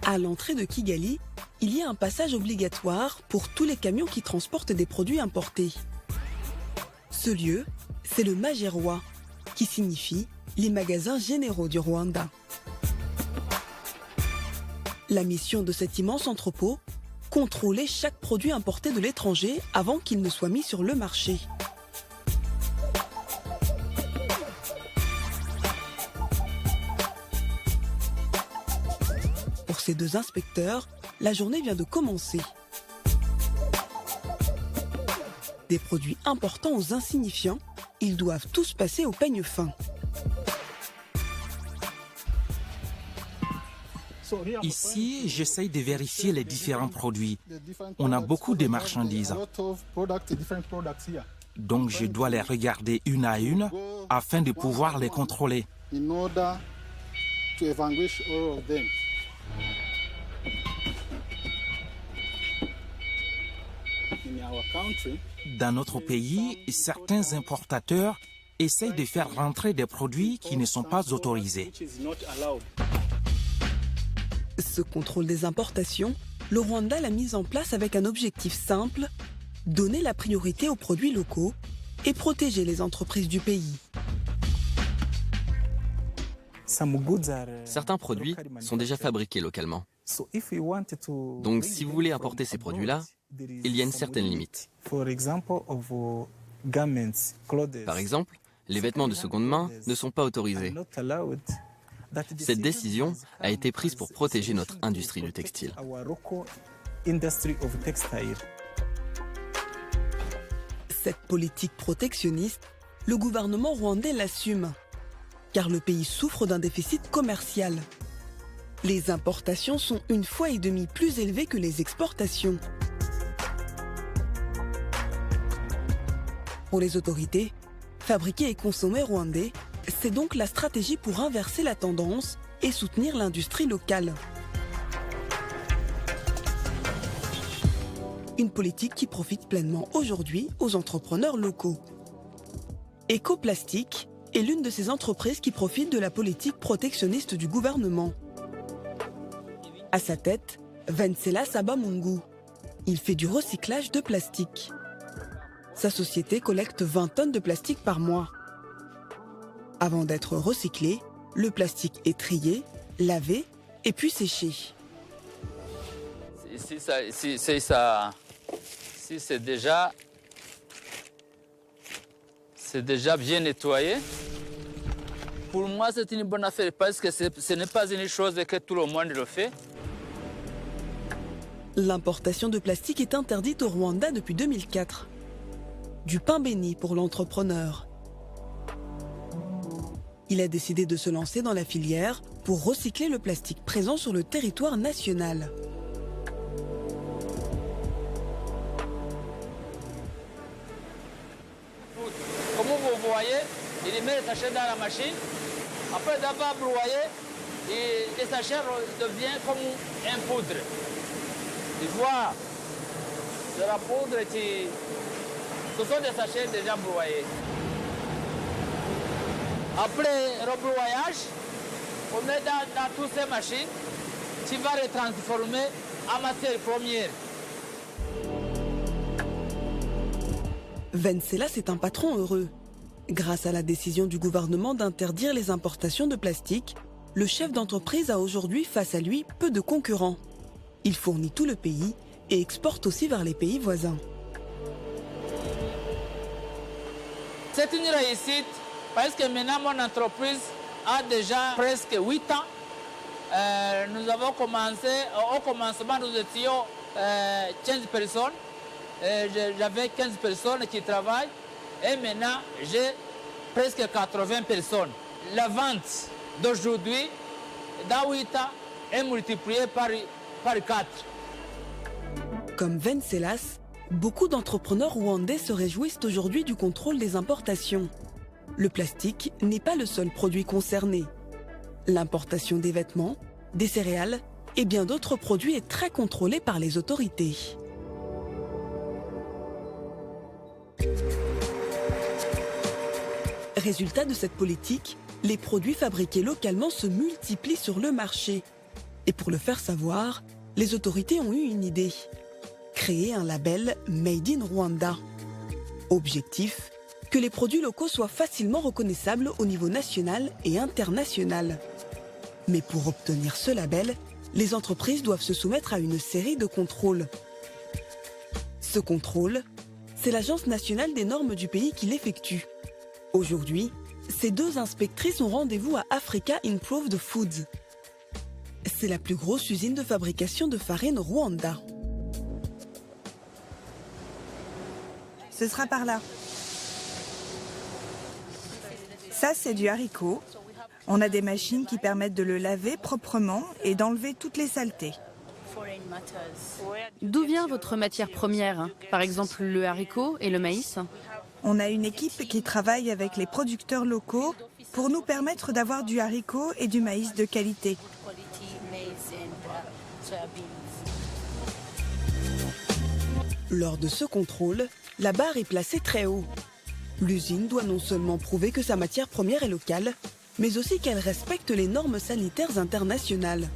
À l'entrée de Kigali, il y a un passage obligatoire pour tous les camions qui transportent des produits importés. Ce lieu, c'est le Magerwa, qui signifie les magasins généraux du Rwanda. La mission de cet immense entrepôt, contrôler chaque produit importé de l'étranger avant qu'il ne soit mis sur le marché. Pour ces deux inspecteurs, la journée vient de commencer. Des produits importants aux insignifiants, ils doivent tous passer au peigne fin. Ici, j'essaye de vérifier les différents produits. On a beaucoup de marchandises. Donc, je dois les regarder une à une afin de pouvoir les contrôler. Dans notre pays, certains importateurs essayent de faire rentrer des produits qui ne sont pas autorisés. Ce contrôle des importations, le Rwanda l'a mis en place avec un objectif simple, donner la priorité aux produits locaux et protéger les entreprises du pays. Certains produits sont déjà fabriqués localement. Donc si vous voulez importer ces produits-là, il y a une certaine limite. Par exemple, les vêtements de seconde main ne sont pas autorisés. Cette décision a été prise pour protéger notre industrie du textile. Cette politique protectionniste, le gouvernement rwandais l'assume, car le pays souffre d'un déficit commercial. Les importations sont 1,5 fois plus élevées que les exportations. Pour les autorités, fabriquer et consommer rwandais, c'est donc la stratégie pour inverser la tendance et soutenir l'industrie locale. Une politique qui profite pleinement aujourd'hui aux entrepreneurs locaux. Ecoplastic est l'une de ces entreprises qui profitent de la politique protectionniste du gouvernement. À sa tête, Venceslas Abamungu. Il fait du recyclage de plastique. Sa société collecte 20 tonnes de plastique par mois. Avant d'être recyclé, le plastique est trié, lavé et puis séché. Si c'est déjà bien nettoyé. Pour moi, c'est une bonne affaire parce que ce n'est pas une chose que tout le monde le fait. L'importation de plastique est interdite au Rwanda depuis 2004. Du pain béni pour l'entrepreneur. Il a décidé de se lancer dans la filière pour recycler le plastique présent sur le territoire national. Comme vous voyez, il met les sachets dans la machine. Après d'avoir broyé, les sachets deviennent comme un poudre. Tu vois, de la poudre, ce sont des sachets déjà broyés. Après le broyage, on met dans toutes ces machines, tu vas les transformer en matière première. Venceslas est un patron heureux. Grâce à la décision du gouvernement d'interdire les importations de plastique, le chef d'entreprise a aujourd'hui face à lui peu de concurrents. Il fournit tout le pays et exporte aussi vers les pays voisins. C'est une réussite parce que maintenant mon entreprise a déjà presque 8 ans. Nous avons commencé, au commencement nous étions 15 personnes. J'avais 15 personnes qui travaillent et maintenant j'ai presque 80 personnes. La vente d'aujourd'hui, dans 8 ans, est multipliée par 4. Comme Venceslas, beaucoup d'entrepreneurs rwandais se réjouissent aujourd'hui du contrôle des importations. Le plastique n'est pas le seul produit concerné. L'importation des vêtements, des céréales et bien d'autres produits est très contrôlée par les autorités. Résultat de cette politique, les produits fabriqués localement se multiplient sur le marché. Et pour le faire savoir, les autorités ont eu une idée. Créer un label Made in Rwanda. Objectif, que les produits locaux soient facilement reconnaissables au niveau national et international. Mais pour obtenir ce label, les entreprises doivent se soumettre à une série de contrôles. Ce contrôle, c'est l'Agence nationale des normes du pays qui l'effectue. Aujourd'hui, ces 2 inspectrices ont rendez-vous à Africa Improved Foods. C'est la plus grosse usine de fabrication de farine au Rwanda. Ce sera par là. Ça, c'est du haricot. On a des machines qui permettent de le laver proprement et d'enlever toutes les saletés. D'où vient votre matière première, par exemple le haricot et le maïs? On a une équipe qui travaille avec les producteurs locaux pour nous permettre d'avoir du haricot et du maïs de qualité. Lors de ce contrôle, la barre est placée très haut. L'usine doit non seulement prouver que sa matière première est locale, mais aussi qu'elle respecte les normes sanitaires internationales.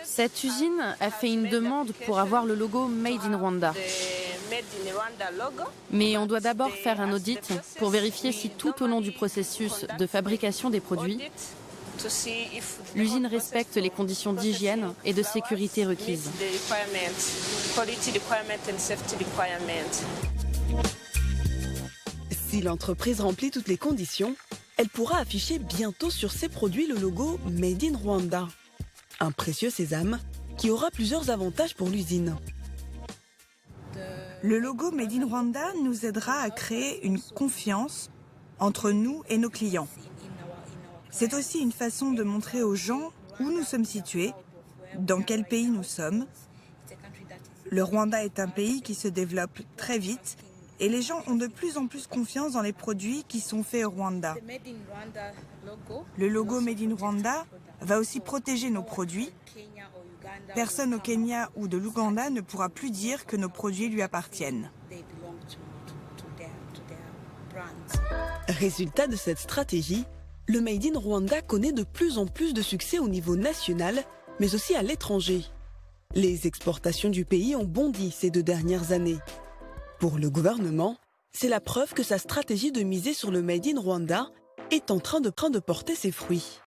Cette usine a fait une demande pour avoir le logo Made in Rwanda. Mais on doit d'abord faire un audit pour vérifier si tout au long du processus de fabrication des produits, l'usine respecte les conditions d'hygiène et de sécurité requises. Si l'entreprise remplit toutes les conditions, elle pourra afficher bientôt sur ses produits le logo Made in Rwanda. Un précieux sésame qui aura plusieurs avantages pour l'usine. Le logo Made in Rwanda nous aidera à créer une confiance entre nous et nos clients. C'est aussi une façon de montrer aux gens où nous sommes situés, dans quel pays nous sommes. Le Rwanda est un pays qui se développe très vite et les gens ont de plus en plus confiance dans les produits qui sont faits au Rwanda. Le logo Made in Rwanda va aussi protéger nos produits. Personne au Kenya ou de l'Ouganda ne pourra plus dire que nos produits lui appartiennent. Résultat de cette stratégie, le Made in Rwanda connaît de plus en plus de succès au niveau national, mais aussi à l'étranger. Les exportations du pays ont bondi ces 2 dernières années. Pour le gouvernement, c'est la preuve que sa stratégie de miser sur le Made in Rwanda est en train de porter ses fruits.